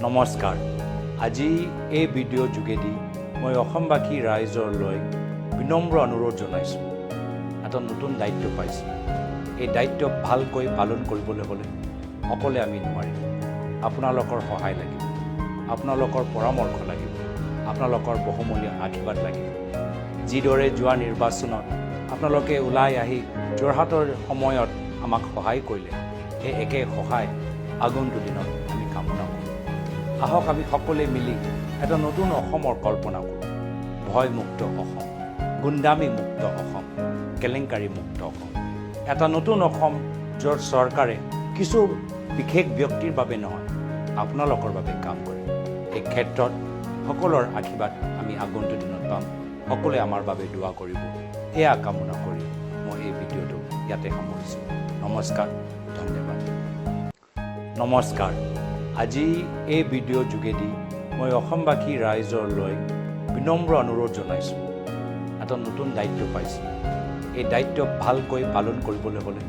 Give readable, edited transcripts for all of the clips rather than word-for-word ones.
নমস্কাৰ আজি এই ভিডিঅ' যোগেদি মই অসমবাসী ৰাইজলৈ বিনম্ৰ অনুৰোধ জনাইছোঁ এটা নতুন দায়িত্ব পাইছোঁ এই দায়িত্ব ভালকৈ পালন কৰিবলৈ হ'লে অকলে আমি নোৱাৰিম আপোনালোকৰ সহায় লাগিব আপোনালোকৰ পৰামৰ্শ লাগিব আপোনালোকৰ বহুমূলীয়া আশীৰ্বাদ লাগিব যিদৰে যোৱা নিৰ্বাচনত আপোনালোকে ওলাই আহি যোৰহাটৰ সময়ত আমাক সহায় কৰিলে সেই একে সহায় আগন্তুক দিনত আমি কামনা কৰোঁ আহক আমি সকলোৱে মিলি এটা নতুন অসমৰ কল্পনা কৰোঁ ভয়মুক্ত অসম গুণ্ডামী মুক্ত অসম কেলেংকাৰী মুক্ত অসম এটা নতুন অসম য'ত চৰকাৰে কিছু বিশেষ ব্যক্তিৰ বাবে নহয় আপোনালোকৰ বাবে কাম কৰে এই ক্ষেত্ৰত সকলোৰ আশীৰ্বাদ আমি আগন্তুক দিনত পাম সকলোৱে আমাৰ বাবে দোৱা কৰিব এয়া কামনা কৰি মই এই ভিডিঅ'টো ইয়াতে সামৰিছোঁ নমস্কাৰ ধন্যবাদ নমস্কাৰ আজি এই ভিডিঅ' যোগেদি মই অসমবাসী ৰাইজলৈ বিনম্ৰ অনুৰোধ জনাইছোঁ এটা নতুন দায়িত্ব পাইছোঁ এই দায়িত্ব ভালকৈ পালন কৰিবলৈ হ'লে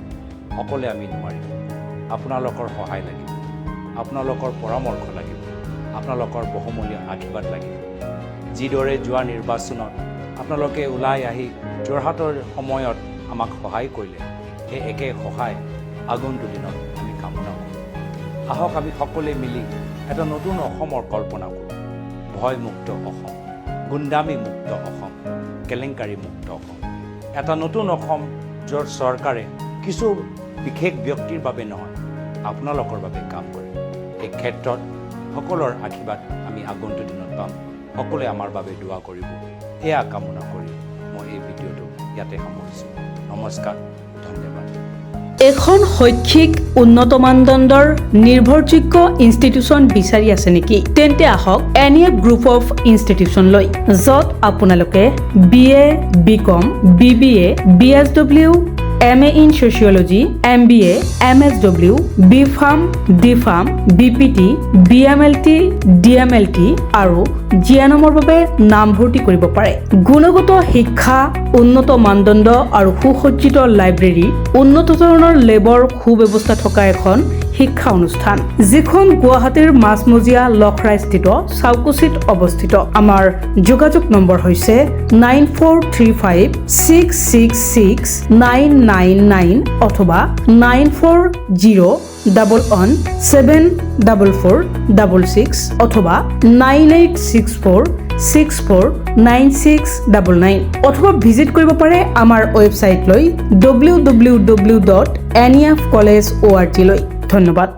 অকলে আমি নোৱাৰিম আপোনালোকৰ সহায় লাগিব আপোনালোকৰ পৰামৰ্শ লাগিব আপোনালোকৰ বহুমূলীয়া আশীৰ্বাদ লাগিব যিদৰে যোৱা নিৰ্বাচনত আপোনালোকে ওলাই আহি যোৰহাটৰ সময়ত আমাক সহায় কৰিলে সেই একে সহায় আগন্তুক দিনত আমি কামনা কৰোঁ আহক আমি সকলোৱে মিলি এটা নতুন অসমৰ কল্পনা কৰোঁ ভয়মুক্ত অসম গুণ্ডামী মুক্ত অসম কেলেংকাৰী মুক্ত অসম এটা নতুন অসম য'ত চৰকাৰে কিছু বিশেষ ব্যক্তিৰ বাবে নহয় আপোনালোকৰ বাবে কাম কৰে এই ক্ষেত্ৰত সকলোৰ আশীৰ্বাদ আমি আগন্তুক দিনত পাম সকলোৱে আমাৰ বাবে দোৱা কৰিব এয়া কামনা কৰি মই এই ভিডিঅ'টো ইয়াতে সামৰিছোঁ নমস্কাৰ ধন্যবাদ এখন শৈক্ষিক উন্নত মানদণ্ডৰ নিৰ্ভৰযোগ্য ইনষ্টিটিউচন বিচাৰি আছে নেকি তেন্তে আহক এনিএফ গ্ৰুপ অফ ইনষ্টিটিউচন লৈ য'ত আপোনালোকে BA BCom BBA BSW MA in Sociology MBA MSW BPharm DPharm BPT BMLT DMLT আৰু জিএনএমৰ বাবে নামভৰ্তি কৰিব পাৰে গুণগত শিক্ষা উন্নত মানদণ্ড আৰু সুসজ্জিত লাইব্ৰেৰী উন্নত ধৰণৰ লেবৰ সুব্যৱস্থা থকা এখন শিক্ষা অনুষ্ঠান যিখন গুৱাহাটীৰ মাছমজিয়া লখৰাস্থিত চাউকুচিত অৱস্থিত আমাৰ যোগাযোগ নম্বৰ হৈছে 9435666999 অথবা 9401174466 অথবা 9864649699 অথবা ভিজিট কৰিব পাৰে আমাৰ ৱেবছাইট লৈ www.nefcollege.org লৈ ধন্যবাদ।